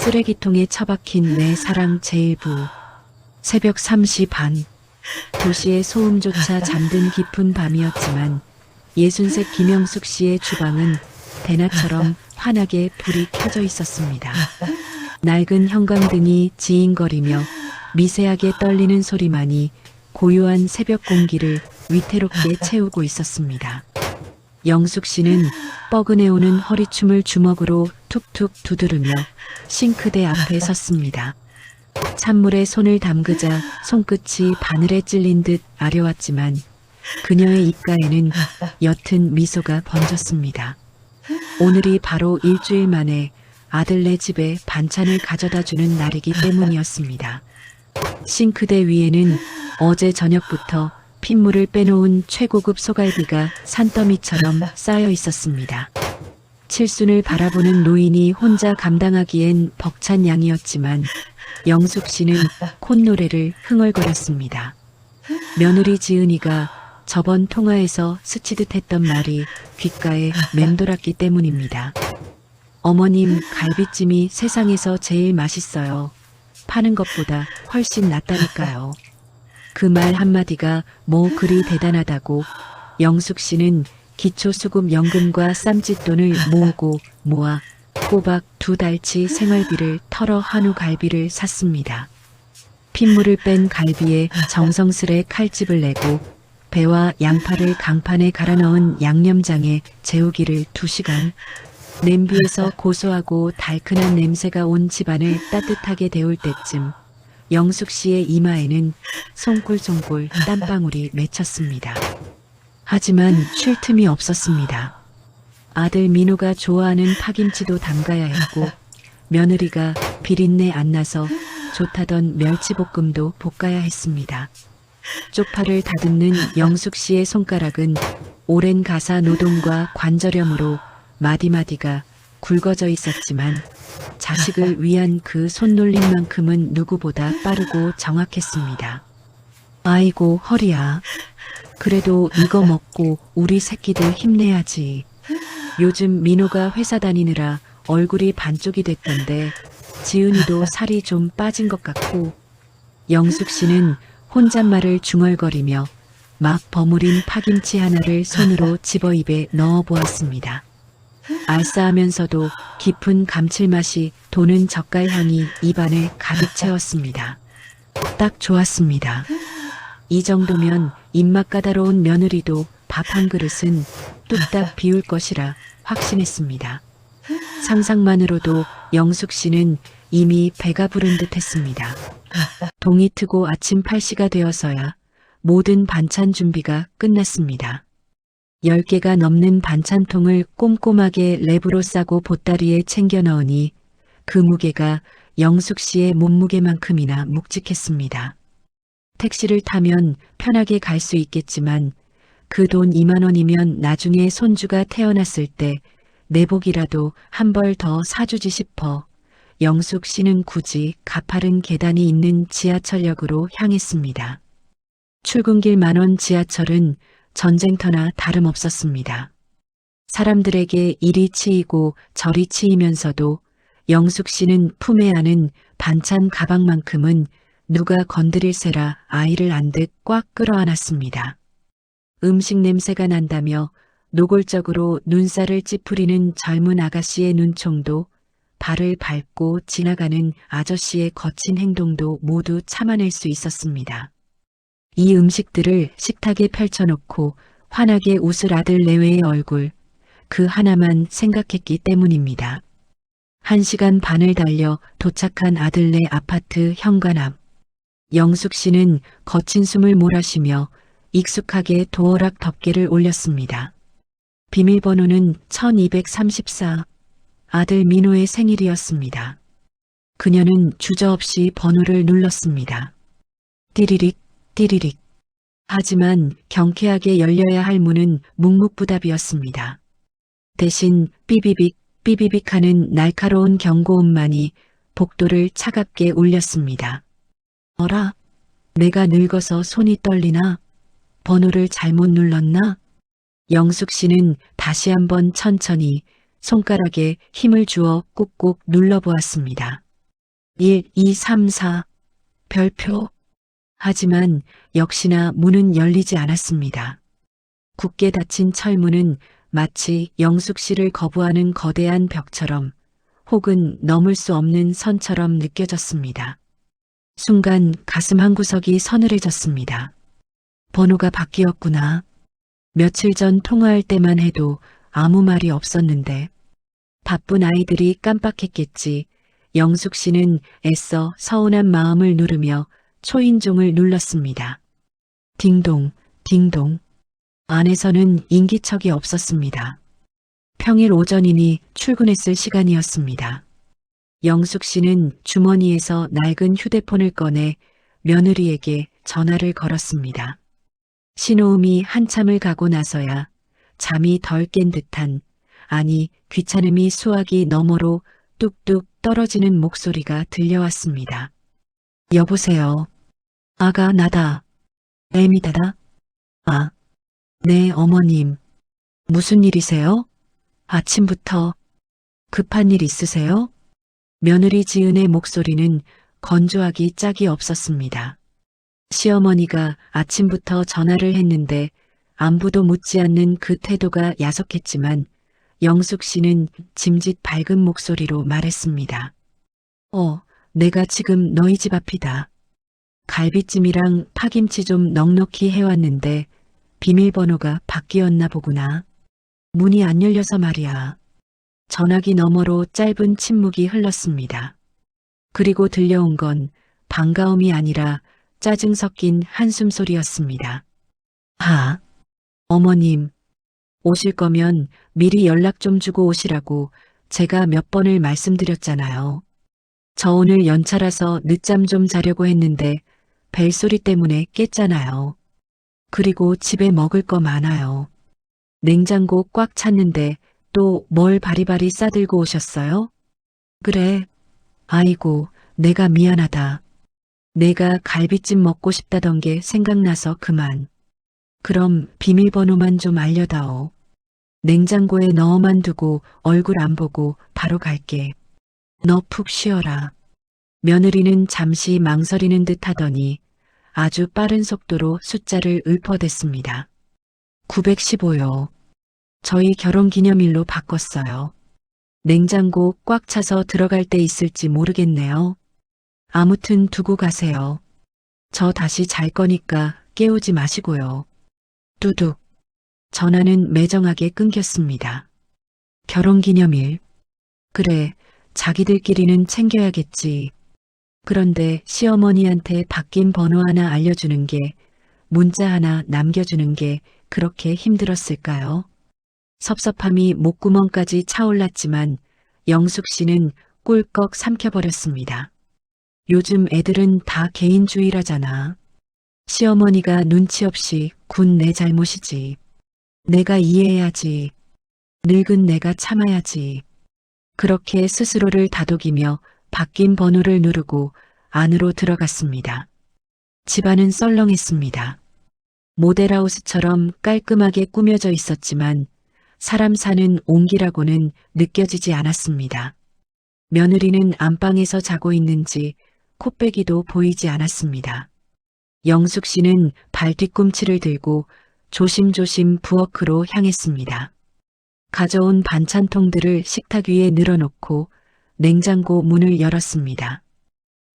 쓰레기통에 처박힌 내 사랑 제일부. 새벽 3시 반. 도시의 소음조차 잠든 깊은 밤이었지만 60세 김영숙 씨의 주방은 대낮처럼 환하게 불이 켜져 있었습니다. 낡은 형광등이 지잉거리며 미세하게 떨리는 소리만이 고요한 새벽 공기를 위태롭게 채우고 있었습니다. 영숙 씨는 뻐근해오는 허리춤을 주먹으로 툭툭 두드리며 싱크대 앞에 섰습니다. 찬물에 손을 담그자 손끝이 바늘에 찔린 듯 아려왔지만 그녀의 입가에는 옅은 미소가 번졌습니다. 오늘이 바로 일주일 만에 아들네 집에 반찬을 가져다주는 날이기 때문이었습니다. 싱크대 위에는 어제 저녁부터 핏물을 빼놓은 최고급 소갈비가 산더미처럼 쌓여 있었습니다. 칠순을 바라보는 노인이 혼자 감당하기엔 벅찬 양이었지만 영숙 씨는 콧노래를 흥얼거렸습니다. 며느리 지은이가 저번 통화에서 스치듯 했던 말이 귓가에 맴돌았기 때문입니다. 어머님, 갈비찜이 세상에서 제일 맛있어요. 파는 것보다 훨씬 낫다니까요. 그 말 한마디가 뭐 그리 대단하다고 영숙 씨는 기초수급연금과 쌈짓돈을 모으고 모아 꼬박 2달치 생활비를 털어 한우 갈비를 샀습니다. 핏물을 뺀 갈비에 정성스레 칼집을 내고 배와 양파를 강판에 갈아 넣은 양념장에 재우기를 2시간, 냄비에서 고소하고 달큰한 냄새가 온 집안을 따뜻하게 데울 때쯤 영숙 씨의 이마에는 송골송골 땀방울이 맺혔습니다. 하지만 쉴 틈이 없었습니다. 아들 민호가 좋아하는 파김치도 담가야 했고 며느리가 비린내 안 나서 좋다던 멸치볶음도 볶아야 했습니다. 쪽파를 다듬는 영숙 씨의 손가락은 오랜 가사 노동과 관절염으로 마디마디가 굵어져 있었지만 자식을 위한 그 손놀림만큼은 누구보다 빠르고 정확했습니다. 아이고 허리야. 그래도 이거 먹고 우리 새끼들 힘내야지. 요즘 민호가 회사 다니느라 얼굴이 반쪽이 됐던데 지은이도 살이 좀 빠진 것 같고. 영숙 씨는 혼잣말을 중얼거리며 막 버무린 파김치 하나를 손으로 집어 입에 넣어 보았습니다. 알싸하면서도 깊은 감칠맛이 도는 젓갈향이 입안을 가득 채웠습니다. 딱 좋았습니다. 이 정도면 입맛 까다로운 며느리도 밥 한 그릇은 뚝딱 비울 것이라 확신했습니다. 상상만으로도 영숙 씨는 이미 배가 부른 듯 했습니다. 동이 트고 아침 8시가 되어서야 모든 반찬 준비가 끝났습니다. 10개가 넘는 반찬통을 꼼꼼하게 랩으로 싸고 보따리에 챙겨 넣으니 그 무게가 영숙 씨의 몸무게만큼이나 묵직했습니다. 택시를 타면 편하게 갈 수 있겠지만 그 돈 2만 원이면 나중에 손주가 태어났을 때 내복이라도 한 벌 더 사주지 싶어 영숙 씨는 굳이 가파른 계단이 있는 지하철역으로 향했습니다. 출근길 만원 지하철은 전쟁터나 다름없었습니다. 사람들에게 이리 치이고 저리 치이면서도 영숙 씨는 품에 안은 반찬 가방만큼은 누가 건드릴 새라 아이를 안듯 꽉 끌어안았습니다. 음식 냄새가 난다며 노골적으로 눈살을 찌푸리는 젊은 아가씨의 눈총도 발을 밟고 지나가는 아저씨의 거친 행동도 모두 참아낼 수 있었습니다. 이 음식들을 식탁에 펼쳐놓고 환하게 웃을 아들 내외의 얼굴, 그 하나만 생각했기 때문입니다. 1시간 반을 달려 도착한 아들네 아파트 현관 앞. 영숙 씨는 거친 숨을 몰아쉬며 익숙하게 도어락 덮개를 올렸습니다. 비밀번호는 1234. 아들 민호의 생일이었습니다. 그녀는 주저없이 번호를 눌렀습니다. 띠리릭, 띠리릭. 하지만 경쾌하게 열려야 할 문은 묵묵부답이었습니다. 대신 삐비빅, 삐비빅 하는 날카로운 경고음만이 복도를 차갑게 울렸습니다. 어라? 내가 늙어서 손이 떨리나? 번호를 잘못 눌렀나? 영숙 씨는 다시 한번 천천히 손가락에 힘을 주어 꾹꾹 눌러보았습니다. 1, 2, 3, 4. 별표. 하지만 역시나 문은 열리지 않았습니다. 굳게 닫힌 철문은 마치 영숙 씨를 거부하는 거대한 벽처럼 혹은 넘을 수 없는 선처럼 느껴졌습니다. 순간 가슴 한구석이 서늘해졌습니다. 번호가 바뀌었구나. 며칠 전 통화할 때만 해도 아무 말이 없었는데 바쁜 아이들이 깜빡했겠지. 영숙 씨는 애써 서운한 마음을 누르며 초인종을 눌렀습니다. 딩동, 딩동. 안에서는 인기척이 없었습니다. 평일 오전이니 출근했을 시간이었습니다. 영숙 씨는 주머니에서 낡은 휴대폰을 꺼내 며느리에게 전화를 걸었습니다. 신호음이 한참을 가고 나서야 잠이 덜 깬 듯한, 아니 귀찮음이 수화기 너머로 뚝뚝 떨어지는 목소리가 들려왔습니다. 여보세요. 아가 나다. 애미다다. 아, 네 어머님. 무슨 일이세요? 아침부터 급한 일 있으세요? 며느리 지은의 목소리는 건조하기 짝이 없었습니다. 시어머니가 아침부터 전화를 했는데 안부도 묻지 않는 그 태도가 야속했지만 영숙 씨는 짐짓 밝은 목소리로 말했습니다. 내가 지금 너희 집 앞이다. 갈비찜이랑 파김치 좀 넉넉히 해왔는데 비밀번호가 바뀌었나 보구나. 문이 안 열려서 말이야. 전화기 너머로 짧은 침묵이 흘렀습니다. 그리고 들려온 건 반가움이 아니라 짜증 섞인 한숨 소리였습니다. 아, 어머님, 오실 거면 미리 연락 좀 주고 오시라고 제가 몇 번을 말씀드렸잖아요. 저 오늘 연차라서 늦잠 좀 자려고 했는데 벨소리 때문에 깼잖아요. 그리고 집에 먹을 거 많아요. 냉장고 꽉 찼는데 또 뭘 바리바리 싸들고 오셨어요? 그래. 아이고, 내가 미안하다. 내가 갈비찜 먹고 싶다던 게 생각나서 그만. 그럼 비밀번호만 좀 알려다오. 냉장고에 넣어만 두고 얼굴 안 보고 바로 갈게. 너 푹 쉬어라. 며느리는 잠시 망설이는 듯 하더니 아주 빠른 속도로 숫자를 읊어댔습니다. 915요. 저희 결혼기념일로 바꿨어요. 냉장고 꽉 차서 들어갈 때 있을지 모르겠네요. 아무튼 두고 가세요. 저 다시 잘 거니까 깨우지 마시고요. 뚜둑. 전화는 매정하게 끊겼습니다. 결혼기념일. 그래, 자기들끼리는 챙겨야겠지. 그런데 시어머니한테 바뀐 번호 하나 알려주는 게, 문자 하나 남겨주는 게 그렇게 힘들었을까요? 섭섭함이 목구멍까지 차올랐지만 영숙 씨는 꿀꺽 삼켜버렸습니다. 요즘 애들은 다 개인주의라잖아. 시어머니가 눈치 없이 군 내 잘못이지. 내가 이해해야지. 늙은 내가 참아야지. 그렇게 스스로를 다독이며 바뀐 번호를 누르고 안으로 들어갔습니다. 집안은 썰렁했습니다. 모델하우스처럼 깔끔하게 꾸며져 있었지만 사람 사는 온기라고는 느껴지지 않았습니다. 며느리는 안방에서 자고 있는지 콧배기도 보이지 않았습니다. 영숙 씨는 발 뒤꿈치를 들고 조심조심 부엌으로 향했습니다. 가져온 반찬통들을 식탁 위에 늘어놓고 냉장고 문을 열었습니다.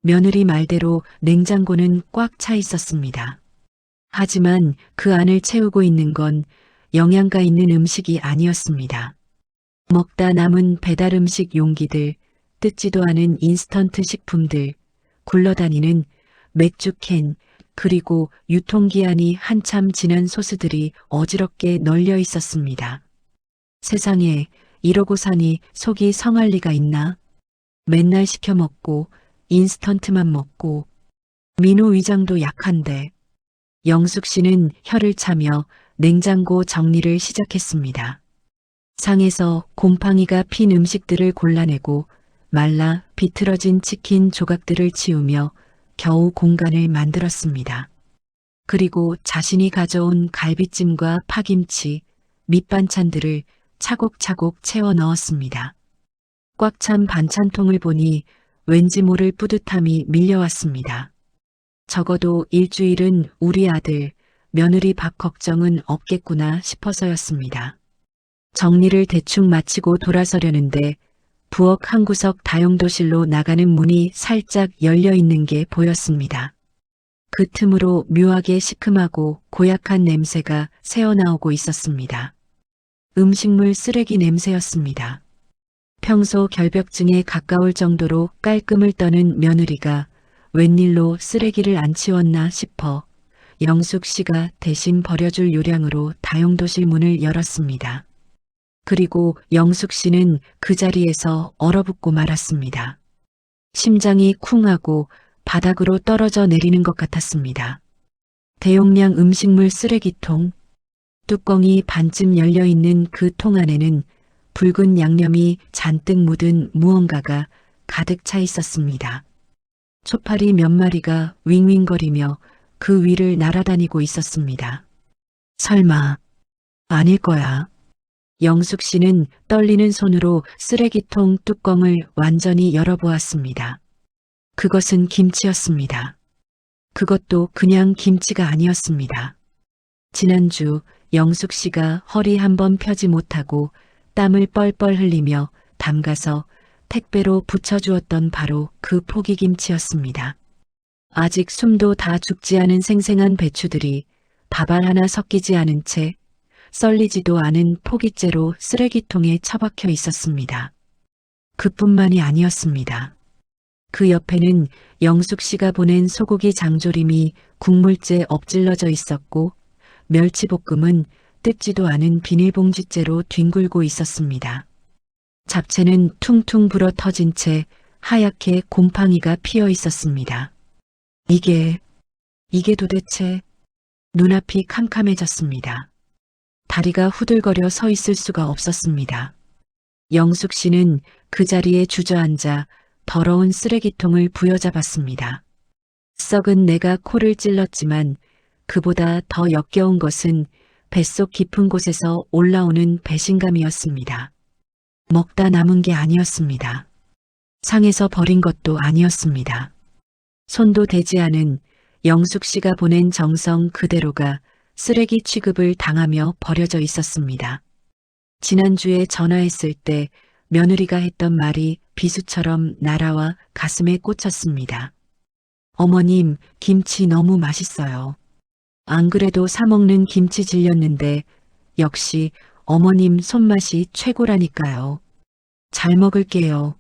며느리 말대로 냉장고는 꽉 차 있었습니다. 하지만 그 안을 채우고 있는 건 영양가 있는 음식이 아니었습니다. 먹다 남은 배달 음식 용기들, 뜯지도 않은 인스턴트 식품들, 굴러다니는 맥주 캔, 그리고 유통기한이 한참 지난 소스들이 어지럽게 널려 있었습니다. 세상에 이러고 사니 속이 성할 리가 있나? 맨날 시켜 먹고 인스턴트만 먹고 민호 위장도 약한데. 영숙 씨는 혀를 차며 냉장고 정리를 시작했습니다. 상에서 곰팡이가 핀 음식들을 골라내고 말라 비틀어진 치킨 조각들을 치우며 겨우 공간을 만들었습니다. 그리고 자신이 가져온 갈비찜과 파김치, 밑반찬들을 차곡차곡 채워 넣었습니다. 꽉 찬 반찬통을 보니 왠지 모를 뿌듯함이 밀려왔습니다. 적어도 일주일은 우리 아들, 며느리 밥 걱정은 없겠구나 싶어서였습니다. 정리를 대충 마치고 돌아서려는데 부엌 한 구석 다용도실로 나가는 문이 살짝 열려 있는 게 보였습니다. 그 틈으로 묘하게 시큼하고 고약한 냄새가 새어나오고 있었습니다. 음식물 쓰레기 냄새였습니다. 평소 결벽증에 가까울 정도로 깔끔을 떠는 며느리가 웬일로 쓰레기를 안 치웠나 싶어 영숙 씨가 대신 버려줄 요량으로 다용도실 문을 열었습니다. 그리고 영숙 씨는 그 자리에서 얼어붙고 말았습니다. 심장이 쿵하고 바닥으로 떨어져 내리는 것 같았습니다. 대용량 음식물 쓰레기통, 뚜껑이 반쯤 열려 있는 그 통 안에는 붉은 양념이 잔뜩 묻은 무언가가 가득 차 있었습니다. 초파리 몇 마리가 윙윙거리며 그 위를 날아다니고 있었습니다. 설마 아닐 거야. 영숙 씨는 떨리는 손으로 쓰레기통 뚜껑을 완전히 열어보았습니다. 그것은 김치였습니다. 그것도 그냥 김치가 아니었습니다. 지난주 영숙 씨가 허리 한번 펴지 못하고 땀을 뻘뻘 흘리며 담가서 택배로 붙여주었던 바로 그 포기김치였습니다. 아직 숨도 다 죽지 않은 생생한 배추들이 밥알 하나 섞이지 않은 채 썰리지도 않은 포기째로 쓰레기통에 처박혀 있었습니다. 그뿐만이 아니었습니다. 그 옆에는 영숙 씨가 보낸 소고기 장조림이 국물째 엎질러져 있었고 멸치볶음은 뜯지도 않은 비닐봉지째로 뒹굴고 있었습니다. 잡채는 퉁퉁 불어 터진 채 하얗게 곰팡이가 피어 있었습니다. 이게 도대체 눈앞이 캄캄해졌습니다. 다리가 후들거려 서 있을 수가 없었습니다. 영숙 씨는 그 자리에 주저앉아 더러운 쓰레기통을 부여잡았습니다. 썩은 내가 코를 찔렀지만 그보다 더 역겨운 것은 뱃속 깊은 곳에서 올라오는 배신감이었습니다. 먹다 남은 게 아니었습니다. 상해서 버린 것도 아니었습니다. 손도 대지 않은 영숙 씨가 보낸 정성 그대로가 쓰레기 취급을 당하며 버려져 있었습니다. 지난주에 전화했을 때 며느리가 했던 말이 비수처럼 날아와 가슴에 꽂혔습니다. 어머님, 김치 너무 맛있어요. 안 그래도 사 먹는 김치 질렸는데 역시 어머님 손맛이 최고라니까요. 잘 먹을게요.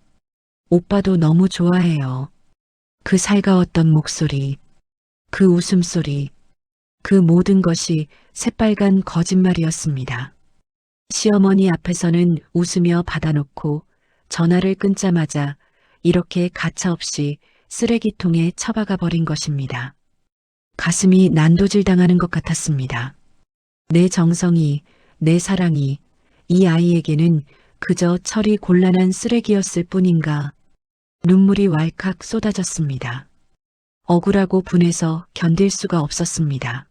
오빠도 너무 좋아해요. 그 살가웠던 목소리, 그 웃음소리, 그 모든 것이 새빨간 거짓말이었습니다. 시어머니 앞에서는 웃으며 받아놓고 전화를 끊자마자 이렇게 가차없이 쓰레기통에 처박아 버린 것입니다. 가슴이 난도질 당하는 것 같았습니다. 내 정성이, 내 사랑이 이 아이에게는 그저 처리 곤란한 쓰레기였을 뿐인가. 눈물이 왈칵 쏟아졌습니다. 억울하고 분해서 견딜 수가 없었습니다.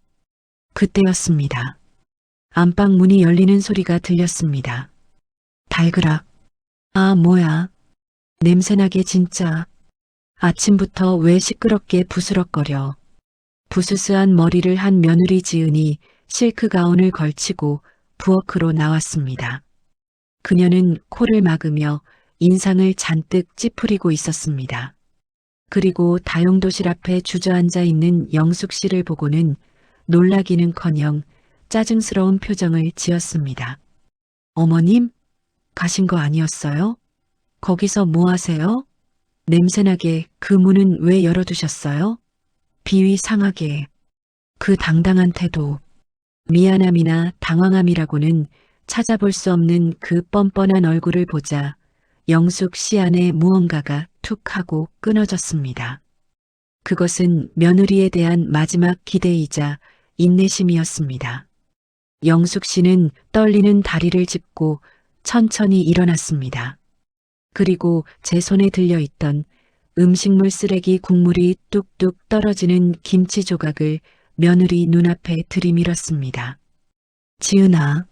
그때였습니다. 안방 문이 열리는 소리가 들렸습니다. 달그락. 아, 뭐야. 냄새나게 진짜. 아침부터 왜 시끄럽게 부스럭거려. 부스스한 머리를 한 며느리 지은이 실크 가운을 걸치고 부엌으로 나왔습니다. 그녀는 코를 막으며 인상을 잔뜩 찌푸리고 있었습니다. 그리고 다용도실 앞에 주저앉아 있는 영숙 씨를 보고는 놀라기는커녕 짜증스러운 표정을 지었습니다. 어머님? 가신 거 아니었어요? 거기서 뭐 하세요? 냄새나게 그 문은 왜 열어두셨어요? 비위 상하게. 그 당당한 태도. 미안함이나 당황함이라고는 찾아볼 수 없는 그 뻔뻔한 얼굴을 보자 영숙 씨 안에 무언가가 툭 하고 끊어졌습니다. 그것은 며느리에 대한 마지막 기대이자 인내심이었습니다. 영숙 씨는 떨리는 다리를 짚고 천천히 일어났습니다. 그리고 제 손에 들려있던 음식물 쓰레기 국물이 뚝뚝 떨어지는 김치 조각을 며느리 눈앞에 들이밀었습니다. 지은아,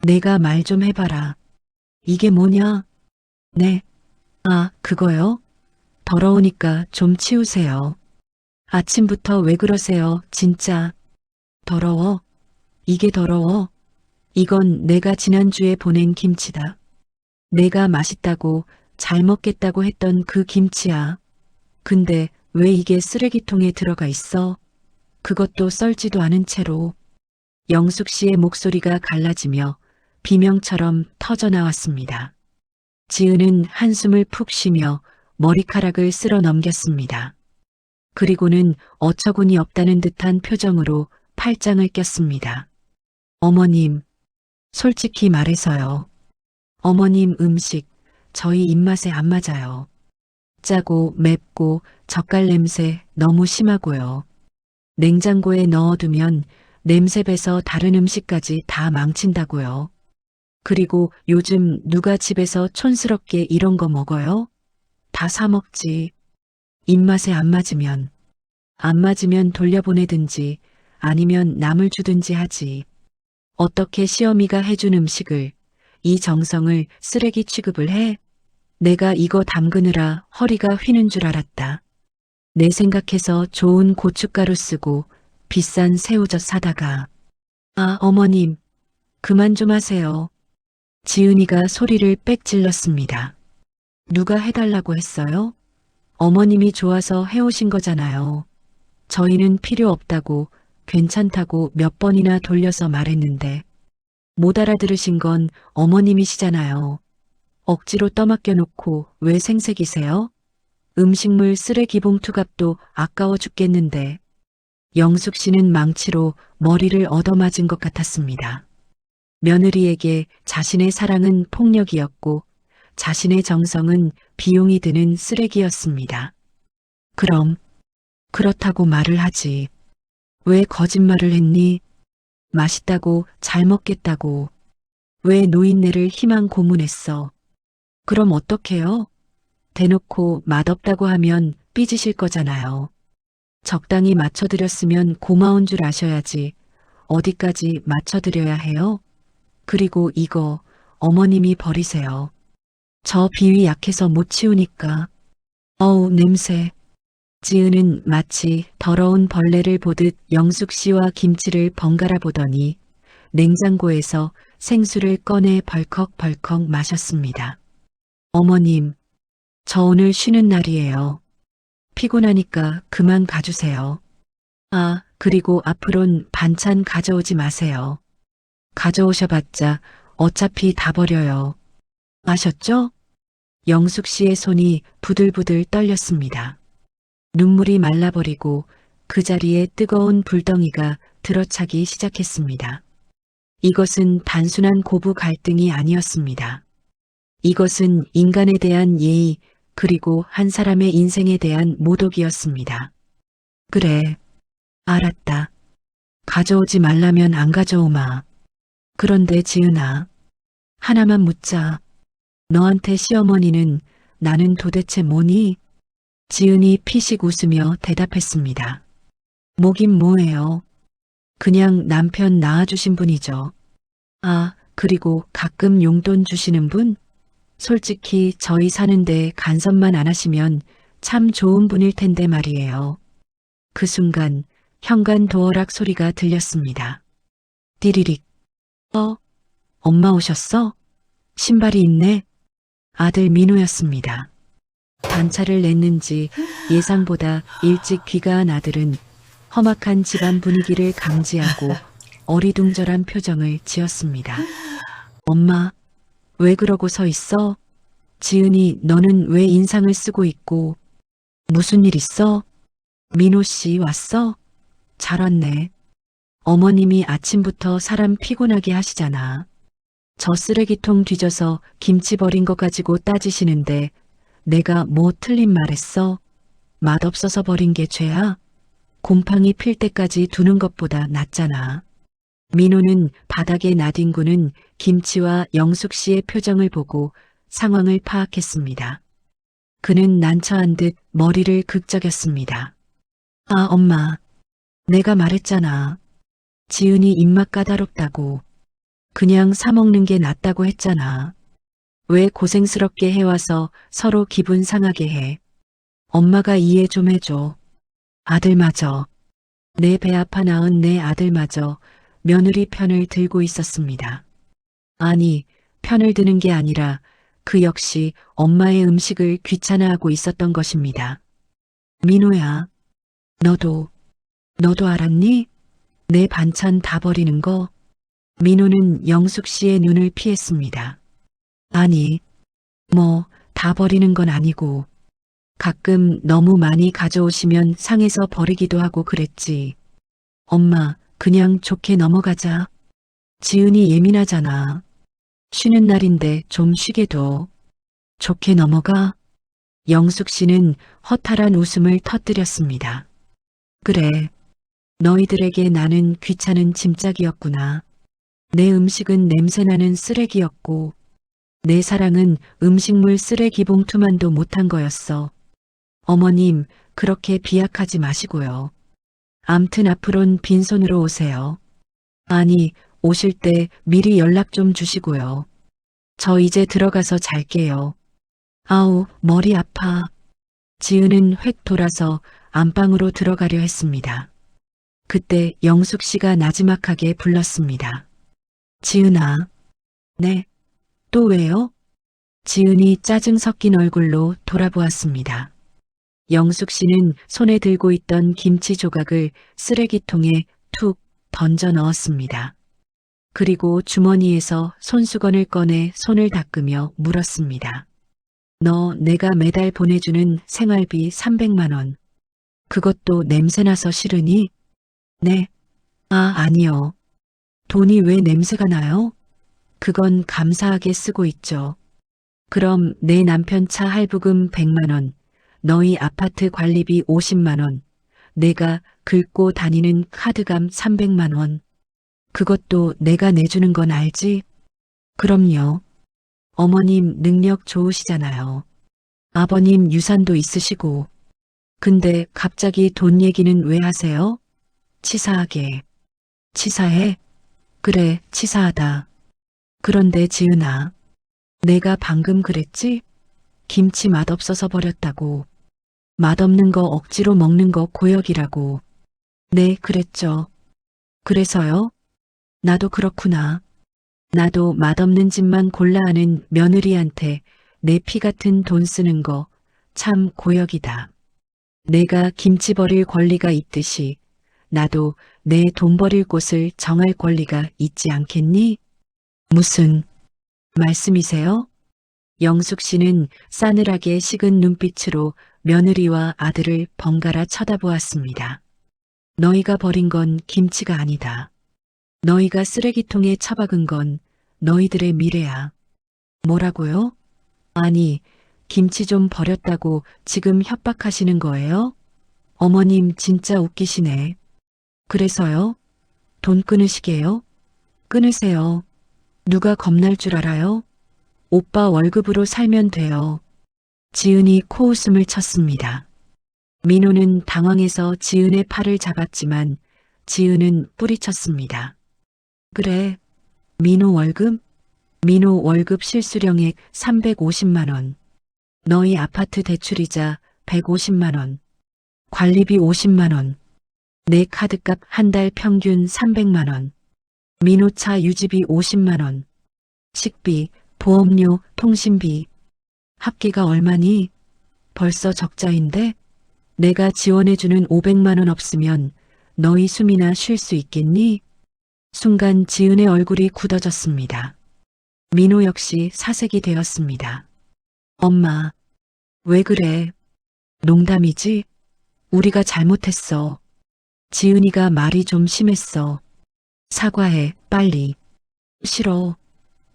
내가 말 좀 해봐라. 이게 뭐냐? 네. 아, 그거요? 더러우니까 좀 치우세요. 아침부터 왜 그러세요, 진짜. 더러워? 이게 더러워? 이건 내가 지난주에 보낸 김치다. 내가 맛있다고 잘 먹겠다고 했던 그 김치야. 근데 왜 이게 쓰레기통에 들어가 있어? 그것도 썰지도 않은 채로. 영숙 씨의 목소리가 갈라지며 비명처럼 터져 나왔습니다. 지은은 한숨을 푹 쉬며 머리카락을 쓸어 넘겼습니다. 그리고는 어처구니 없다는 듯한 표정으로 팔짱을 꼈습니다. 어머님, 솔직히 말해서요. 어머님 음식 저희 입맛에 안 맞아요. 짜고 맵고 젓갈 냄새 너무 심하고요. 냉장고에 넣어두면 냄새 배서 다른 음식까지 다 망친다고요. 그리고 요즘 누가 집에서 촌스럽게 이런 거 먹어요? 다 사 먹지. 입맛에 안 맞으면 돌려보내든지 아니면 남을 주든지 하지. 어떻게 시어미가 해준 음식을, 이 정성을 쓰레기 취급을 해? 내가 이거 담그느라 허리가 휘는 줄 알았다. 내 생각해서 좋은 고춧가루 쓰고 비싼 새우젓 사다가. 아, 어머님, 그만 좀 하세요. 지은이가 소리를 빽 질렀습니다. 누가 해달라고 했어요? 어머님이 좋아서 해오신 거잖아요. 저희는 필요 없다고, 괜찮다고 몇 번이나 돌려서 말했는데 못 알아들으신 건 어머님이시잖아요. 억지로 떠맡겨 놓고 왜 생색이세요? 음식물 쓰레기 봉투 값도 아까워 죽겠는데. 영숙 씨는 망치로 머리를 얻어맞은 것 같았습니다. 며느리에게 자신의 사랑은 폭력이었고 자신의 정성은 비용이 드는 쓰레기였습니다. 그럼 그렇다고 말을 하지. 왜 거짓말을 했니? 맛있다고 잘 먹겠다고. 왜 노인네를 희망 고문했어? 그럼 어떡해요? 대놓고 맛없다고 하면 삐지실 거잖아요. 적당히 맞춰드렸으면 고마운 줄 아셔야지. 어디까지 맞춰드려야 해요? 그리고 이거 어머님이 버리세요. 저 비위 약해서 못 치우니까. 어우, 냄새. 지은은 마치 더러운 벌레를 보듯 영숙 씨와 김치를 번갈아 보더니 냉장고에서 생수를 꺼내 벌컥벌컥 마셨습니다. 어머님, 저 오늘 쉬는 날이에요. 피곤하니까 그만 가주세요. 아, 그리고 앞으론 반찬 가져오지 마세요. 가져오셔봤자 어차피 다 버려요. 아셨죠? 영숙 씨의 손이 부들부들 떨렸습니다. 눈물이 말라버리고 그 자리에 뜨거운 불덩이가 들어차기 시작했습니다. 이것은 단순한 고부 갈등이 아니었습니다. 이것은 인간에 대한 예의 그리고 한 사람의 인생에 대한 모독이었습니다. 그래, 알았다. 가져오지 말라면 안 가져오마. 그런데 지은아, 하나만 묻자. 너한테 시어머니는 나는 도대체 뭐니? 지은이 피식 웃으며 대답했습니다. 뭐긴 뭐예요. 그냥 남편 낳아주신 분이죠. 아, 그리고 가끔 용돈 주시는 분? 솔직히 저희 사는데 간섭만 안 하시면 참 좋은 분일 텐데 말이에요. 그 순간 현관 도어락 소리가 들렸습니다. 띠리릭. 엄마 오셨어? 신발이 있네. 아들 민호였습니다. 반차를 냈는지 예상보다 일찍 귀가한 아들은 험악한 집안 분위기를 감지하고 어리둥절한 표정을 지었습니다. 엄마, 왜 그러고 서 있어? 지은이 너는 왜 인상을 쓰고 있고 무슨 일 있어? 민호 씨 왔어? 잘 왔네. 어머님이 아침부터 사람 피곤하게 하시잖아. 저 쓰레기통 뒤져서 김치 버린 거 가지고 따지시는데 내가 뭐 틀린 말 했어? 맛없어서 버린 게 죄야? 곰팡이 필 때까지 두는 것보다 낫잖아. 민호는 바닥에 나뒹구는 김치와 영숙 씨의 표정을 보고 상황을 파악했습니다. 그는 난처한 듯 머리를 극적였습니다. 아, 엄마. 내가 말했잖아. 지은이 입맛 까다롭다고. 그냥 사 먹는 게 낫다고 했잖아. 왜 고생스럽게 해와서 서로 기분 상하게 해. 엄마가 이해 좀 해줘. 아들마저, 내 배 아파 낳은 내 아들마저 며느리 편을 들고 있었습니다. 아니, 편을 드는 게 아니라 그 역시 엄마의 음식을 귀찮아하고 있었던 것입니다. 민호야, 너도 알았니? 내 반찬 다 버리는 거? 민호는 영숙 씨의 눈을 피했습니다. 아니, 다 버리는 건 아니고, 가끔 너무 많이 가져오시면 상해서 버리기도 하고 그랬지. 엄마, 그냥 좋게 넘어가자. 지은이 예민하잖아. 쉬는 날인데 좀 쉬게 둬. 좋게 넘어가. 영숙 씨는 허탈한 웃음을 터뜨렸습니다. 그래. 너희들에게 나는 귀찮은 짐짝이었구나. 내 음식은 냄새나는 쓰레기였고, 내 사랑은 음식물 쓰레기 봉투만도 못한 거였어. 어머님, 그렇게 비약하지 마시고요. 암튼 앞으론 빈손으로 오세요. 아니, 오실 때 미리 연락 좀 주시고요. 저 이제 들어가서 잘게요. 아우, 머리 아파. 지은은 획 돌아서 안방으로 들어가려 했습니다. 그때 영숙 씨가 나지막하게 불렀습니다. 지은아. 네. 또 왜요? 지은이 짜증 섞인 얼굴로 돌아보았습니다. 영숙 씨는 손에 들고 있던 김치 조각을 쓰레기통에 툭 던져 넣었습니다. 그리고 주머니에서 손수건을 꺼내 손을 닦으며 물었습니다. 너 내가 매달 보내주는 생활비 300만 원. 그것도 냄새나서 싫으니? 네. 아니요. 돈이 왜 냄새가 나요? 그건 감사하게 쓰고 있죠. 그럼 내 남편 차 할부금 100만 원, 너희 아파트 관리비 50만 원, 내가 긁고 다니는 카드감 300만 원. 그것도 내가 내주는 건 알지? 그럼요. 어머님 능력 좋으시잖아요. 아버님 유산도 있으시고. 근데 갑자기 돈 얘기는 왜 하세요? 치사하게. 치사해? 그래, 치사하다. 그런데 지은아, 내가 방금 그랬지? 김치 맛없어서 버렸다고. 맛없는 거 억지로 먹는 거 고역이라고. 네, 그랬죠. 그래서요? 나도 그렇구나. 나도 맛없는 집만 골라 하는 며느리한테 내 피 같은 돈 쓰는 거 참 고역이다. 내가 김치 버릴 권리가 있듯이 나도 내 돈 버릴 곳을 정할 권리가 있지 않겠니? 무슨 말씀이세요? 영숙 씨는 싸늘하게 식은 눈빛으로 며느리와 아들을 번갈아 쳐다보았습니다. 너희가 버린 건 김치가 아니다. 너희가 쓰레기통에 처박은 건 너희들의 미래야. 뭐라고요? 아니, 김치 좀 버렸다고 지금 협박하시는 거예요? 어머님 진짜 웃기시네. 그래서요? 돈 끊으시게요? 끊으세요. 누가 겁날 줄 알아요? 오빠 월급으로 살면 돼요. 지은이 코웃음을 쳤습니다. 민호는 당황해서 지은의 팔을 잡았지만 지은은 뿌리쳤습니다. 그래, 민호 월급? 민호 월급 실수령액 350만 원. 너희 아파트 대출이자 150만 원. 관리비 50만 원. 내 카드값 한 달 평균 300만 원. 민호차 유지비 50만 원. 식비, 보험료, 통신비. 합계가 얼마니? 벌써 적자인데? 내가 지원해주는 500만 원 없으면 너희 숨이나 쉴 수 있겠니? 순간 지은의 얼굴이 굳어졌습니다. 민호 역시 사색이 되었습니다. 엄마, 왜 그래? 농담이지? 우리가 잘못했어. 지은이가 말이 좀 심했어. 사과해, 빨리. 싫어.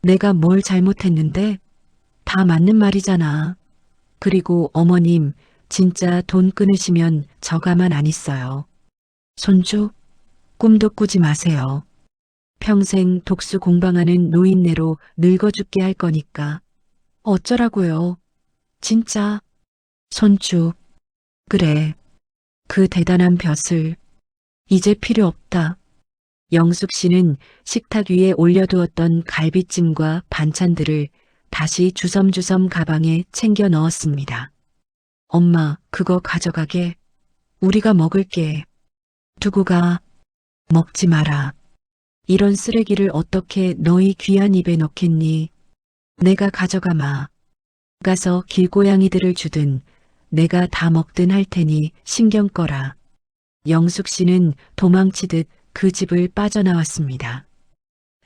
내가 뭘 잘못했는데? 다 맞는 말이잖아. 그리고 어머님, 진짜 돈 끊으시면 저 가만 안 있어요. 손주, 꿈도 꾸지 마세요. 평생 독수 공방하는 노인네로 늙어 죽게 할 거니까. 어쩌라고요. 진짜. 손주, 그래. 그 대단한 벼슬. 이제 필요 없다. 영숙 씨는 식탁 위에 올려두었던 갈비찜과 반찬들을 다시 주섬주섬 가방에 챙겨 넣었습니다. 엄마, 그거 가져가게. 우리가 먹을게. 두고 가. 먹지 마라. 이런 쓰레기를 어떻게 너희 귀한 입에 넣겠니? 내가 가져가마. 가서 길고양이들을 주든 내가 다 먹든 할 테니 신경 꺼라. 영숙 씨는 도망치듯 그 집을 빠져나왔습니다.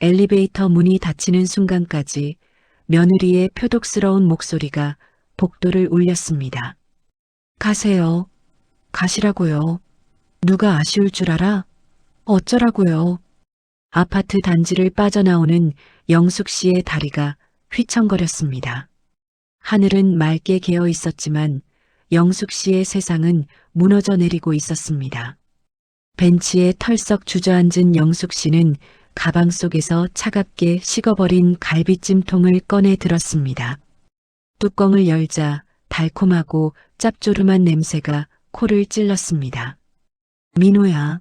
엘리베이터 문이 닫히는 순간까지 며느리의 표독스러운 목소리가 복도를 울렸습니다. 가세요. 가시라고요. 누가 아쉬울 줄 알아? 어쩌라고요. 아파트 단지를 빠져나오는 영숙 씨의 다리가 휘청거렸습니다. 하늘은 맑게 개어 있었지만 영숙 씨의 세상은 무너져 내리고 있었습니다. 벤치에 털썩 주저앉은 영숙 씨는 가방 속에서 차갑게 식어버린 갈비찜통을 꺼내 들었습니다. 뚜껑을 열자 달콤하고 짭조름한 냄새가 코를 찔렀습니다. 민호야,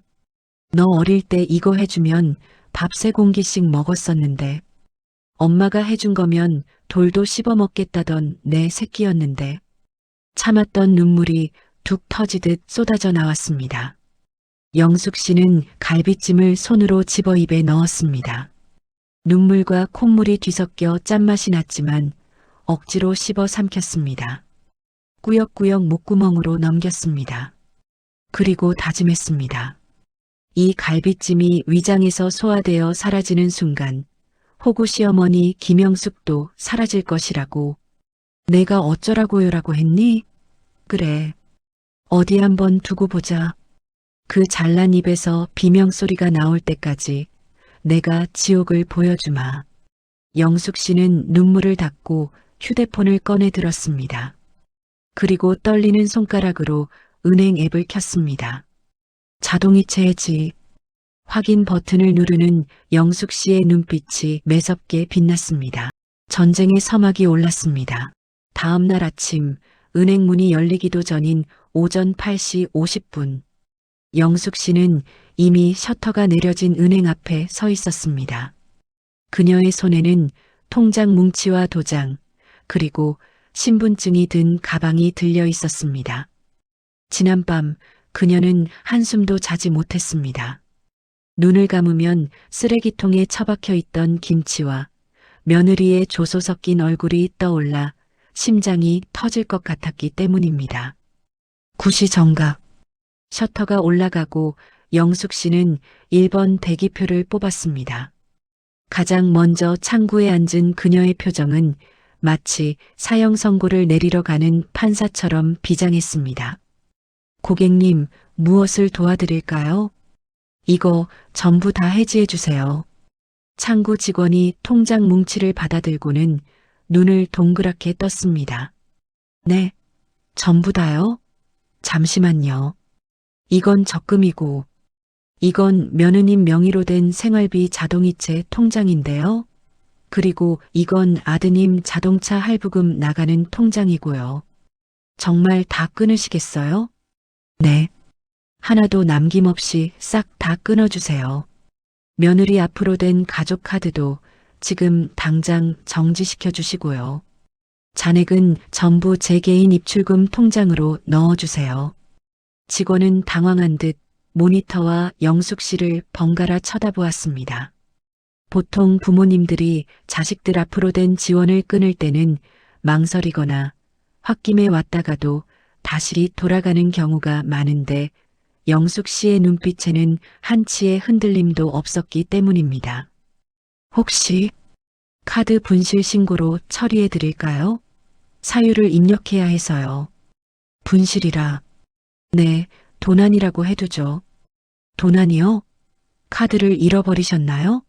너 어릴 때 이거 해주면 밥 3공기씩 먹었었는데 엄마가 해준 거면 돌도 씹어 먹겠다던 내 새끼였는데 참았던 눈물이 툭 터지듯 쏟아져 나왔습니다. 영숙 씨는 갈비찜을 손으로 집어 입에 넣었습니다. 눈물과 콧물이 뒤섞여 짠맛이 났지만 억지로 씹어 삼켰습니다. 꾸역꾸역 목구멍으로 넘겼습니다. 그리고 다짐했습니다. 이 갈비찜이 위장에서 소화되어 사라지는 순간 호구 시어머니 김영숙도 사라질 것이라고. 내가 어쩌라고요라고 했니? 그래. 어디 한번 두고 보자. 그 잘난 입에서 비명소리가 나올 때까지 내가 지옥을 보여주마. 영숙 씨는 눈물을 닦고 휴대폰을 꺼내 들었습니다. 그리고 떨리는 손가락으로 은행 앱을 켰습니다. 자동이체 해지. 확인 버튼을 누르는 영숙 씨의 눈빛이 매섭게 빛났습니다. 전쟁의 서막이 올랐습니다. 다음 날 아침 은행 문이 열리기도 전인 오전 8시 50분. 영숙 씨는 이미 셔터가 내려진 은행 앞에 서 있었습니다. 그녀의 손에는 통장 뭉치와 도장, 그리고 신분증이 든 가방이 들려 있었습니다. 지난밤 그녀는 한숨도 자지 못했습니다. 눈을 감으면 쓰레기통에 처박혀 있던 김치와 며느리의 조소 섞인 얼굴이 떠올라 심장이 터질 것 같았기 때문입니다. 9시 정각. 셔터가 올라가고 영숙 씨는 1번 대기표를 뽑았습니다. 가장 먼저 창구에 앉은 그녀의 표정은 마치 사형 선고를 내리러 가는 판사처럼 비장했습니다. 고객님, 무엇을 도와드릴까요? 이거 전부 다 해지해 주세요. 창구 직원이 통장 뭉치를 받아들고는 눈을 동그랗게 떴습니다. 네, 전부 다요? 잠시만요. 이건 적금이고, 이건 며느님 명의로 된 생활비 자동이체 통장인데요. 그리고 이건 아드님 자동차 할부금 나가는 통장이고요. 정말 다 끊으시겠어요? 네. 하나도 남김없이 싹 다 끊어주세요. 며느리 앞으로 된 가족 카드도 지금 당장 정지시켜 주시고요. 잔액은 전부 제 개인 입출금 통장으로 넣어주세요. 직원은 당황한 듯 모니터와 영숙 씨를 번갈아 쳐다보았습니다. 보통 부모님들이 자식들 앞으로 된 지원을 끊을 때는 망설이거나 홧김에 왔다가도 다시 돌아가는 경우가 많은데 영숙 씨의 눈빛에는 한치의 흔들림도 없었기 때문입니다. 혹시 카드 분실 신고로 처리해 드릴까요? 사유를 입력해야 해서요. 분실이라. 네, 도난이라고 해두죠. 도난이요? 카드를 잃어버리셨나요?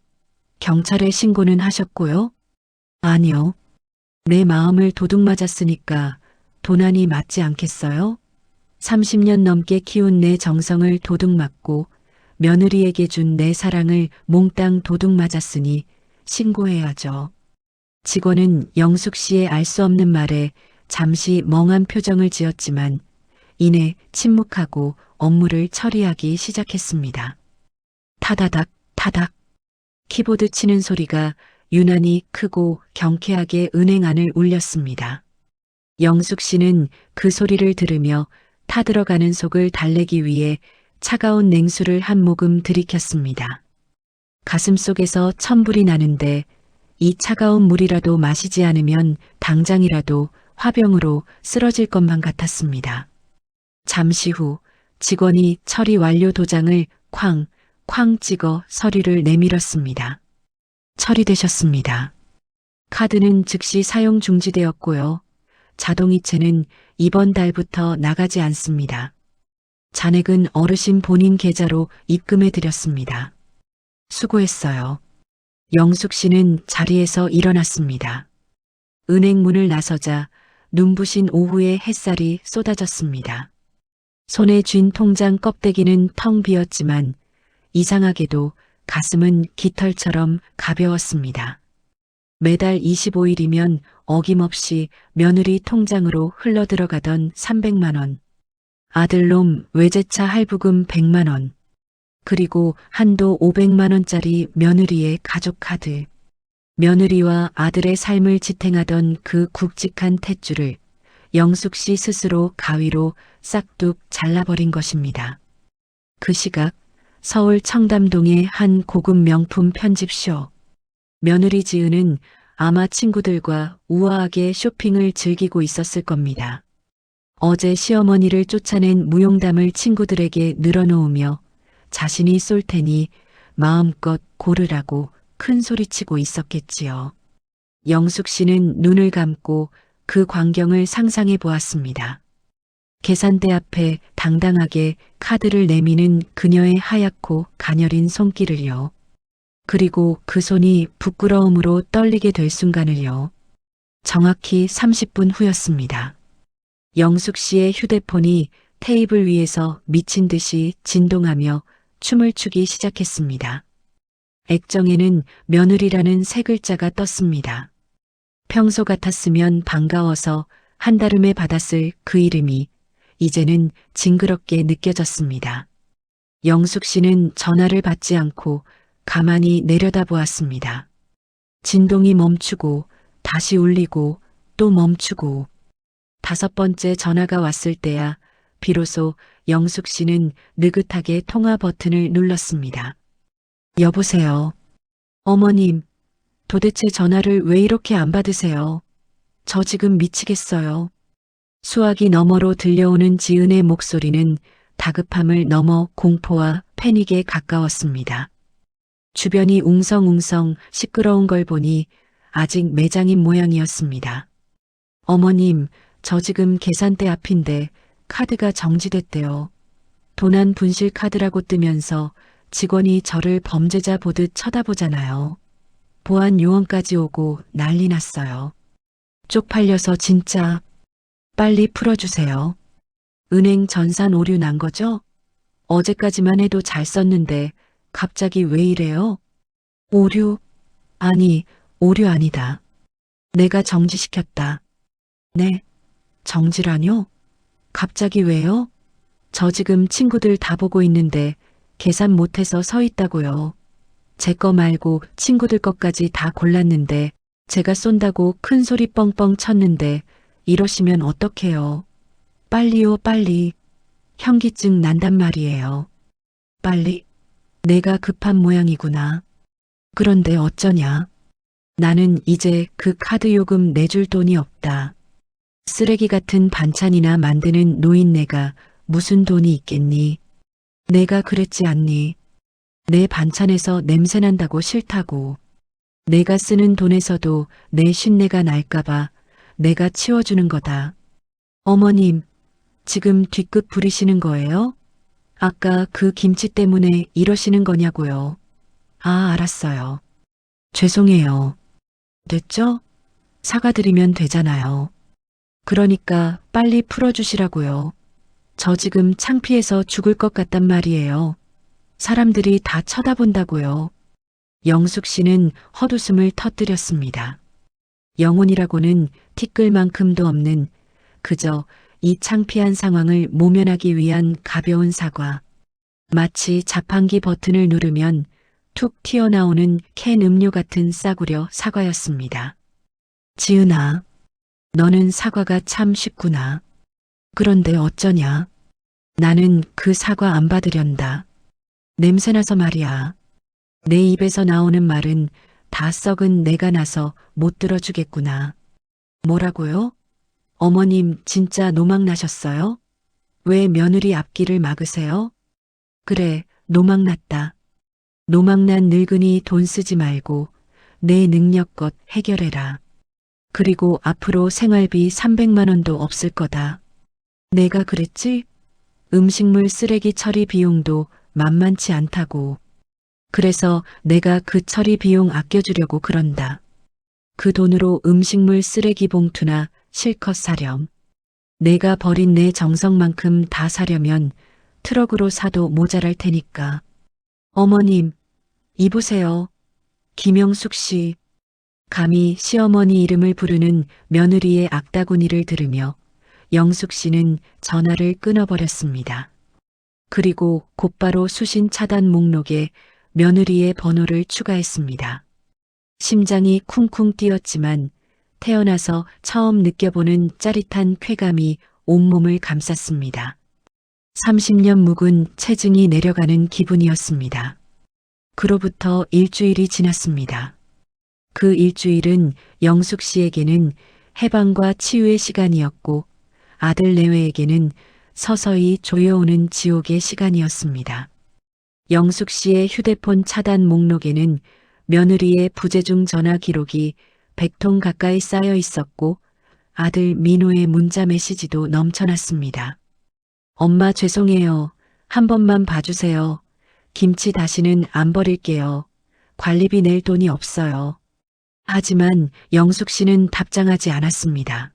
경찰에 신고는 하셨고요? 아니요. 내 마음을 도둑 맞았으니까 도난이 맞지 않겠어요? 30년 넘게 키운 내 정성을 도둑 맞고 며느리에게 준 내 사랑을 몽땅 도둑 맞았으니 신고해야죠. 직원은 영숙 씨의 알 수 없는 말에 잠시 멍한 표정을 지었지만 이내 침묵하고 업무를 처리하기 시작했습니다. 타다닥 타닥 키보드 치는 소리가 유난히 크고 경쾌하게 은행 안을 울렸습니다. 영숙 씨는 그 소리를 들으며 타들어가는 속을 달래기 위해 차가운 냉수를 한 모금 들이켰습니다. 가슴속에서 천불이 나는데 이 차가운 물이라도 마시지 않으면 당장이라도 화병으로 쓰러질 것만 같았습니다. 잠시 후 직원이 처리 완료 도장을 쾅 찍어 서류를 내밀었습니다. 처리되셨습니다. 카드는 즉시 사용 중지되었고요. 자동이체는 이번 달부터 나가지 않습니다. 잔액은 어르신 본인 계좌로 입금해 드렸습니다. 수고했어요. 영숙 씨는 자리에서 일어났습니다. 은행 문을 나서자 눈부신 오후의 햇살이 쏟아졌습니다. 손에 쥔 통장 껍데기는 텅 비었지만 이상하게도 가슴은 깃털처럼 가벼웠습니다. 매달 25일이면 어김없이 며느리 통장으로 흘러들어가던 300만 원, 아들놈 외제차 할부금 100만 원, 그리고 한도 500만 원짜리 며느리의 가족카드. 며느리와 아들의 삶을 지탱하던 그 굵직한 탯줄을 영숙 씨 스스로 가위로 싹둑 잘라버린 것입니다. 그 시각 서울 청담동의 한 고급 명품 편집쇼. 며느리 지은은 아마 친구들과 우아하게 쇼핑을 즐기고 있었을 겁니다. 어제 시어머니를 쫓아낸 무용담을 친구들에게 늘어놓으며 자신이 쏠 테니 마음껏 고르라고 큰 소리치고 있었겠지요. 영숙 씨는 눈을 감고 그 광경을 상상해 보았습니다. 계산대 앞에 당당하게 카드를 내미는 그녀의 하얗고 가녀린 손길을요. 그리고 그 손이 부끄러움으로 떨리게 될 순간을요. 정확히 30분 후였습니다. 영숙 씨의 휴대폰이 테이블 위에서 미친 듯이 진동하며 춤을 추기 시작했습니다. 액정에는 며느리라는 세 글자가 떴습니다. 평소 같았으면 반가워서 한달음에 받았을 그 이름이 이제는 징그럽게 느껴졌습니다. 영숙 씨는 전화를 받지 않고 가만히 내려다보았습니다. 진동이 멈추고 다시 울리고 또 멈추고 5번째 전화가 왔을 때야 비로소 영숙 씨는 느긋하게 통화 버튼을 눌렀습니다. 여보세요. 어머님, 도대체 전화를 왜 이렇게 안 받으세요? 저 지금 미치겠어요. 수화기 너머로 들려오는 지은의 목소리는 다급함을 넘어 공포와 패닉에 가까웠습니다. 주변이 웅성웅성 시끄러운 걸 보니 아직 매장인 모양이었습니다. 어머님, 저 지금 계산대 앞인데 카드가 정지됐대요. 도난 분실 카드라고 뜨면서 직원이 저를 범죄자 보듯 쳐다보잖아요. 보안 요원까지 오고 난리 났어요. 쪽팔려서 진짜 빨리 풀어주세요. 은행 전산 오류 난 거죠? 어제까지만 해도 잘 썼는데 갑자기 왜 이래요? 오류? 아니, 오류 아니다. 내가 정지시켰다. 네, 정지라뇨? 갑자기 왜요? 저 지금 친구들 다 보고 있는데 계산 못해서 서 있다고요. 제 거 말고 친구들 것까지 다 골랐는데 제가 쏜다고 큰 소리 뻥뻥 쳤는데 이러시면 어떡해요. 빨리요, 빨리. 현기증 난단 말이에요. 빨리. 내가 급한 모양이구나. 그런데 어쩌냐. 나는 이제 그 카드 요금 내줄 돈이 없다. 쓰레기 같은 반찬이나 만드는 노인네가 무슨 돈이 있겠니? 내가 그랬지 않니? 내 반찬에서 냄새 난다고 싫다고. 내가 쓰는 돈에서도 내 쉰내가 날까봐 내가 치워주는 거다. 어머님, 지금 뒤끝 부리시는 거예요? 아까 그 김치 때문에 이러시는 거냐고요. 아, 알았어요. 죄송해요. 됐죠? 사과드리면 되잖아요. 그러니까 빨리 풀어주시라고요. 저 지금 창피해서 죽을 것 같단 말이에요. 사람들이 다 쳐다본다고요. 영숙 씨는 헛웃음을 터뜨렸습니다. 영혼이라고는 티끌만큼도 없는 그저 이 창피한 상황을 모면하기 위한 가벼운 사과. 마치 자판기 버튼을 누르면 툭 튀어나오는 캔 음료 같은 싸구려 사과였습니다. 지은아, 너는 사과가 참 쉽구나. 그런데 어쩌냐? 나는 그 사과 안 받으련다. 냄새나서 말이야. 내 입에서 나오는 말은 다 썩은 내가 나서 못 들어주겠구나. 뭐라고요? 어머님 진짜 노망 나셨어요? 왜 며느리 앞길을 막으세요? 그래, 노망 났다. 노망 난 늙은이 돈 쓰지 말고 내 능력껏 해결해라. 그리고 앞으로 생활비 300만 원도 없을 거다. 내가 그랬지? 음식물 쓰레기 처리 비용도 만만치 않다고. 그래서 내가 그 처리 비용 아껴주려고 그런다. 그 돈으로 음식물 쓰레기 봉투나 실컷 사렴. 내가 버린 내 정성만큼 다 사려면 트럭으로 사도 모자랄 테니까. 어머님, 이보세요. 김영숙 씨. 감히 시어머니 이름을 부르는 며느리의 악다구니를 들으며 영숙 씨는 전화를 끊어버렸습니다. 그리고 곧바로 수신 차단 목록에 며느리의 번호를 추가했습니다. 심장이 쿵쿵 뛰었지만 태어나서 처음 느껴보는 짜릿한 쾌감이 온몸을 감쌌습니다. 30년 묵은 체증이 내려가는 기분이었습니다. 그로부터 일주일이 지났습니다. 그 일주일은 영숙 씨에게는 해방과 치유의 시간이었고 아들 내외에게는 서서히 조여오는 지옥의 시간이었습니다. 영숙 씨의 휴대폰 차단 목록에는 며느리의 부재중 전화 기록이 100통 가까이 쌓여 있었고 아들 민호의 문자 메시지도 넘쳐났습니다. 엄마 죄송해요. 한 번만 봐주세요. 김치 다시는 안 버릴게요. 관리비 낼 돈이 없어요. 하지만 영숙 씨는 답장하지 않았습니다.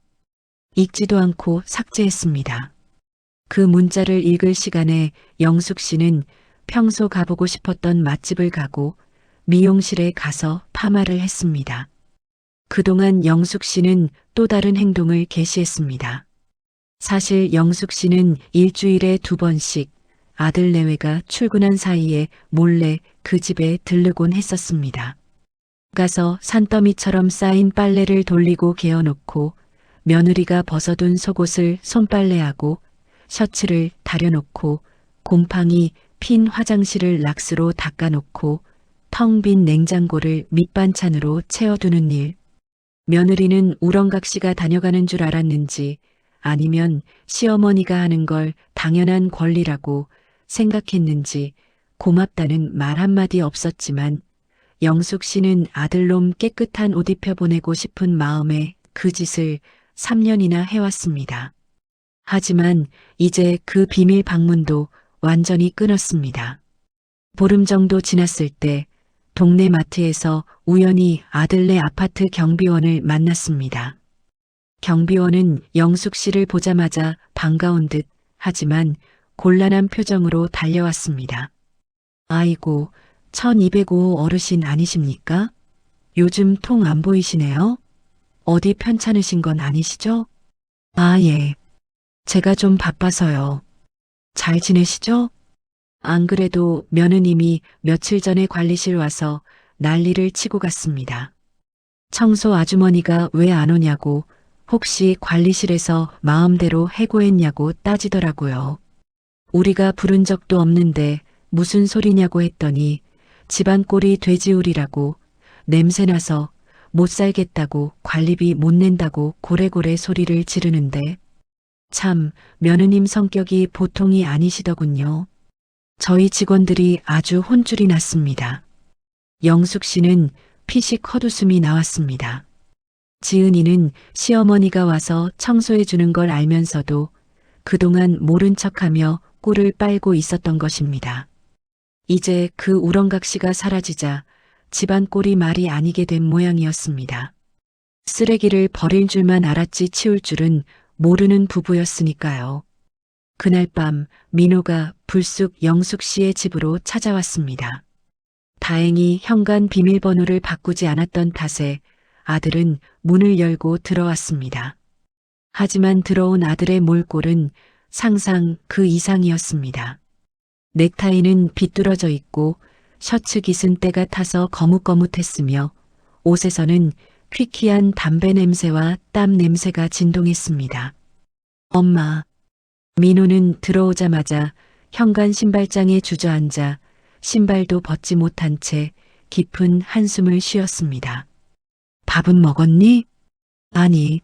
읽지도 않고 삭제했습니다. 그 문자를 읽을 시간에 영숙 씨는 평소 가보고 싶었던 맛집을 가고 미용실에 가서 파마를 했습니다. 그동안 영숙 씨는 또 다른 행동을 개시했습니다. 사실 영숙 씨는 일주일에 2번씩 아들 내외가 출근한 사이에 몰래 그 집에 들르곤 했었습니다. 가서 산더미처럼 쌓인 빨래를 돌리고 개어놓고 며느리가 벗어둔 속옷을 손빨래하고 셔츠를 다려놓고 곰팡이 핀 화장실을 락스로 닦아놓고 텅 빈 냉장고를 밑반찬으로 채워두는 일. 며느리는 우렁각시가 다녀가는 줄 알았는지 아니면 시어머니가 하는 걸 당연한 권리라고 생각했는지 고맙다는 말 한마디 없었지만 영숙 씨는 아들놈 깨끗한 옷 입혀 보내고 싶은 마음에 그 짓을 3년이나 해왔습니다. 하지만 이제 그 비밀 방문도 완전히 끊었습니다. 보름 정도 지났을 때 동네 마트에서 우연히 아들네 아파트 경비원을 만났습니다. 경비원은 영숙 씨를 보자마자 반가운 듯 하지만 곤란한 표정으로 달려왔습니다. 아이고, 1205 어르신 아니십니까? 요즘 통 안 보이시네요. 어디 편찮으신 건 아니시죠? 아, 예. 제가 좀 바빠서요. 잘 지내시죠? 안 그래도 며느님이 며칠 전에 관리실 와서 난리를 치고 갔습니다. 청소 아주머니가 왜 안 오냐고 혹시 관리실에서 마음대로 해고했냐고 따지더라고요. 우리가 부른 적도 없는데 무슨 소리냐고 했더니 집안 꼴이 돼지우리라고 냄새나서 못 살겠다고 관리비 못 낸다고 고래고래 소리를 지르는데 참 며느님 성격이 보통이 아니시더군요. 저희 직원들이 아주 혼쭐이 났습니다. 영숙 씨는 피식 헛웃음이 나왔습니다. 지은이는 시어머니가 와서 청소해 주는 걸 알면서도 그동안 모른 척하며 꿀을 빨고 있었던 것입니다. 이제 그 우렁각시가 사라지자 집안 꼴이 말이 아니게 된 모양이었습니다. 쓰레기를 버릴 줄만 알았지 치울 줄은 모르는 부부였으니까요. 그날 밤 민호가 불쑥 영숙 씨의 집으로 찾아왔습니다. 다행히 현관 비밀번호를 바꾸지 않았던 탓에 아들은 문을 열고 들어왔습니다. 하지만 들어온 아들의 몰골은 상상 그 이상이었습니다. 넥타이는 비뚤어져 있고 셔츠 깃은 때가 타서 거뭇거뭇했으며 옷에서는 퀴퀴한 담배 냄새와 땀 냄새가 진동했습니다. 엄마. 민호는 들어오자마자 현관 신발장에 주저앉아 신발도 벗지 못한 채 깊은 한숨을 쉬었습니다. 밥은 먹었니? 아니.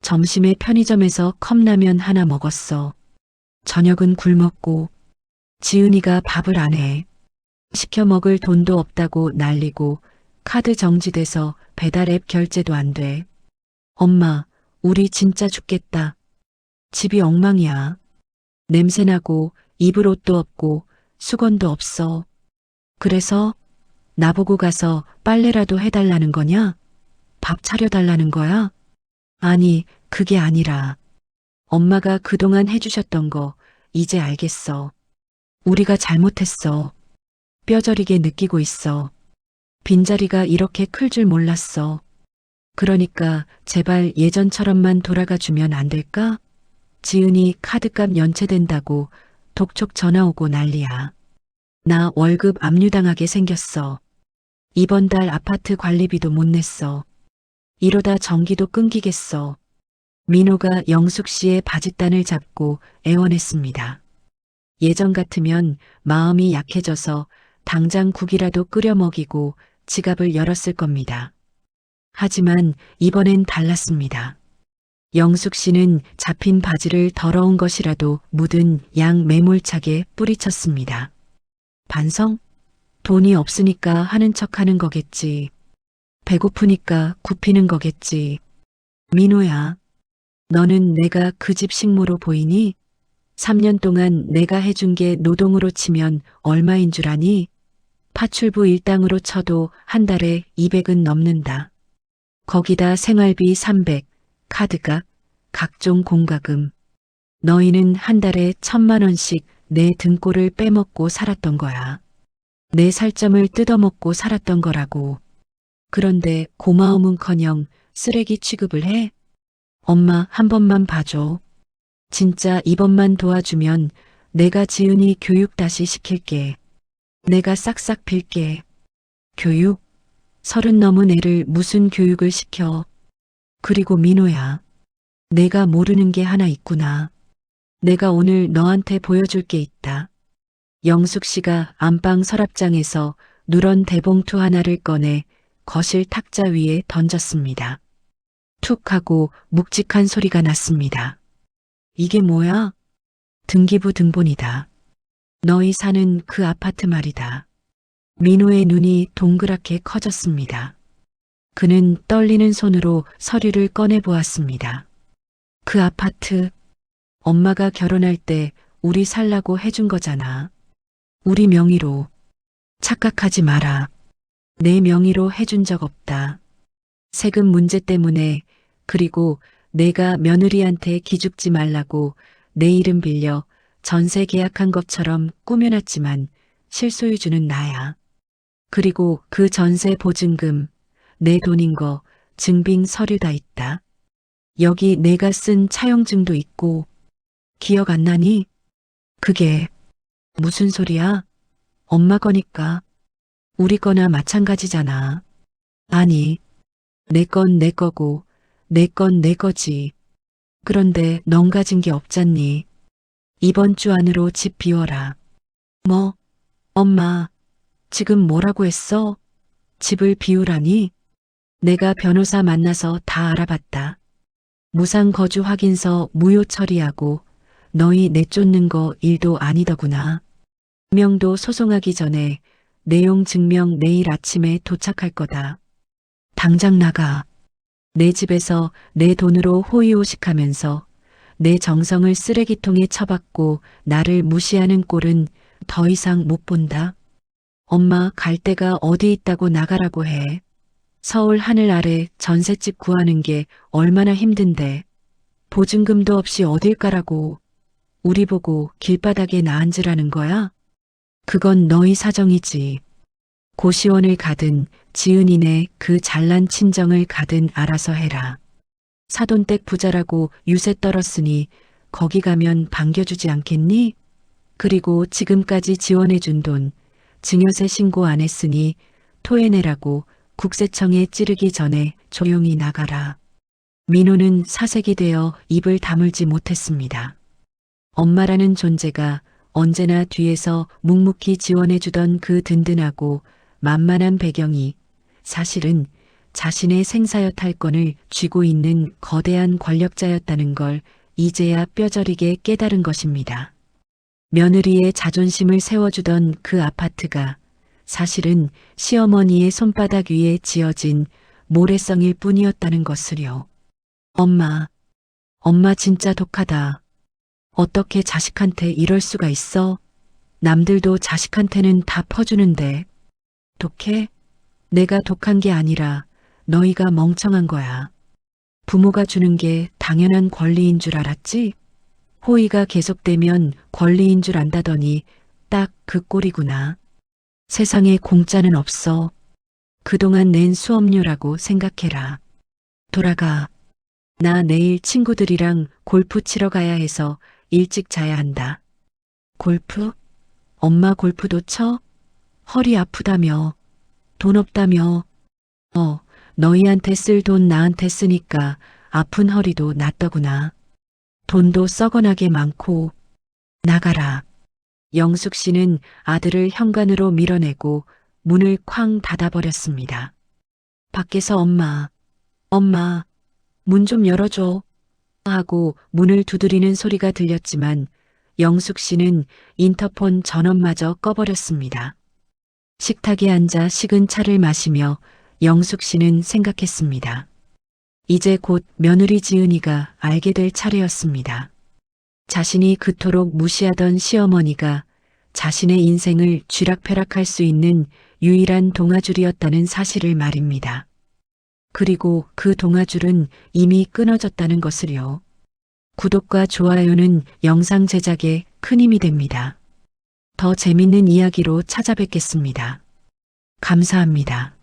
점심에 편의점에서 컵라면 하나 먹었어. 저녁은 굶었고 지은이가 밥을 안 해. 시켜 먹을 돈도 없다고 난리고 카드 정지돼서 배달앱 결제도 안 돼. 엄마, 우리 진짜 죽겠다. 집이 엉망이야. 냄새나고 입을 옷도 없고 수건도 없어. 그래서 나보고 가서 빨래라도 해달라는 거냐? 밥 차려달라는 거야? 아니, 그게 아니라 엄마가 그동안 해주셨던 거 이제 알겠어. 우리가 잘못했어. 뼈저리게 느끼고 있어. 빈자리가 이렇게 클 줄 몰랐어. 그러니까 제발 예전처럼만 돌아가 주면 안 될까? 지은이 카드값 연체된다고 독촉 전화 오고 난리야. 나 월급 압류당하게 생겼어. 이번 달 아파트 관리비도 못 냈어. 이러다 전기도 끊기겠어. 민호가 영숙 씨의 바짓단을 잡고 애원했습니다. 예전 같으면 마음이 약해져서 당장 국이라도 끓여 먹이고 지갑을 열었을 겁니다. 하지만 이번엔 달랐습니다. 영숙 씨는 잡힌 바지를 더러운 것이라도 묻은 양 매몰차게 뿌리쳤습니다. 반성? 돈이 없으니까 하는 척 하는 거겠지. 배고프니까 굽히는 거겠지. 민호야, 너는 내가 그 집 식모로 보이니? 3년 동안 내가 해준 게 노동으로 치면 얼마인 줄 아니? 파출부 일당으로 쳐도 한 달에 200은 넘는다. 거기다 생활비 300, 카드값, 각종 공과금. 너희는 한 달에 1,000만 원씩 내 등골을 빼먹고 살았던 거야. 내 살점을 뜯어먹고 살았던 거라고. 그런데 고마움은커녕 쓰레기 취급을 해? 엄마 한 번만 봐줘. 진짜 이번만 도와주면 내가 지은이 교육 다시 시킬게. 내가 싹싹 빌게. 교육? 30 넘은 애를 무슨 교육을 시켜. 그리고 민호야. 내가 모르는 게 하나 있구나. 내가 오늘 너한테 보여줄 게 있다. 영숙 씨가 안방 서랍장에서 누런 대봉투 하나를 꺼내 거실 탁자 위에 던졌습니다. 툭 하고 묵직한 소리가 났습니다. 이게 뭐야? 등기부 등본이다. 너희 사는 그 아파트 말이다. 민호의 눈이 동그랗게 커졌습니다. 그는 떨리는 손으로 서류를 꺼내 보았습니다. 그 아파트, 엄마가 결혼할 때 우리 살라고 해준 거잖아. 우리 명의로. 착각하지 마라. 내 명의로 해준 적 없다. 세금 문제 때문에 그리고 내가 며느리한테 기죽지 말라고 내 이름 빌려 전세 계약한 것처럼 꾸며놨지만 실소유주는 나야. 그리고 그 전세 보증금, 내 돈인 거 증빙 서류 다 있다. 여기 내가 쓴 차용증도 있고. 기억 안 나니? 그게 무슨 소리야? 엄마 거니까. 우리 거나 마찬가지잖아. 아니, 내 건 내 거고 내 건 내 거지. 그런데 넌 가진 게 없잖니. 이번 주 안으로 집 비워라. 뭐? 엄마, 지금 뭐라고 했어? 집을 비우라니? 내가 변호사 만나서 다 알아봤다. 무상거주 확인서 무효 처리하고 너희 내쫓는 거 일도 아니더구나. 명도 소송하기 전에 내용 증명 내일 아침에 도착할 거다. 당장 나가. 내 집에서 내 돈으로 호의호식하면서 내 정성을 쓰레기통에 처박고 나를 무시하는 꼴은 더 이상 못 본다. 엄마 갈 데가 어디 있다고 나가라고 해. 서울 하늘 아래 전셋집 구하는 게 얼마나 힘든데. 보증금도 없이 어딜 가라고. 우리 보고 길바닥에 나앉으라는 거야? 그건 너희 사정이지. 고시원을 가든 지은이네 그 잘난 친정을 가든 알아서 해라. 사돈댁 부자라고 유세 떨었으니 거기 가면 반겨주지 않겠니? 그리고 지금까지 지원해준 돈 증여세 신고 안 했으니 토해내라고 국세청에 찌르기 전에 조용히 나가라. 민호는 사색이 되어 입을 다물지 못했습니다. 엄마라는 존재가 언제나 뒤에서 묵묵히 지원해주던 그 든든하고 만만한 배경이 사실은 자신의 생사여 탈권을 쥐고 있는 거대한 권력자였다는 걸 이제야 뼈저리게 깨달은 것입니다. 며느리의 자존심을 세워주던 그 아파트가 사실은 시어머니의 손바닥 위에 지어진 모래성일 뿐이었다는 것을요. 엄마 진짜 독하다. 어떻게 자식한테 이럴 수가 있어? 남들도 자식한테는 다 퍼주는데. 독해? 내가 독한 게 아니라 너희가 멍청한 거야. 부모가 주는 게 당연한 권리인 줄 알았지? 호의가 계속되면 권리인 줄 안다더니 딱 그 꼴이구나. 세상에 공짜는 없어. 그동안 낸 수업료라고 생각해라. 돌아가. 나 내일 친구들이랑 골프 치러 가야 해서 일찍 자야 한다. 골프? 엄마 골프도 쳐? 허리 아프다며. 돈 없다며. 너희한테 쓸 돈 나한테 쓰니까 아픈 허리도 낫더구나. 돈도 썩어나게 많고. 나가라. 영숙 씨는 아들을 현관으로 밀어내고 문을 쾅 닫아버렸습니다. 밖에서 엄마, 문 좀 열어줘. 하고 문을 두드리는 소리가 들렸지만 영숙 씨는 인터폰 전원마저 꺼버렸습니다. 식탁에 앉아 식은 차를 마시며 영숙 씨는 생각했습니다. 이제 곧 며느리 지은이가 알게 될 차례였습니다. 자신이 그토록 무시하던 시어머니가 자신의 인생을 쥐락펴락할 수 있는 유일한 동아줄이었다는 사실을 말입니다. 그리고 그 동아줄은 이미 끊어졌다는 것을요. 구독과 좋아요는 영상 제작에 큰 힘이 됩니다. 더 재밌는 이야기로 찾아뵙겠습니다. 감사합니다.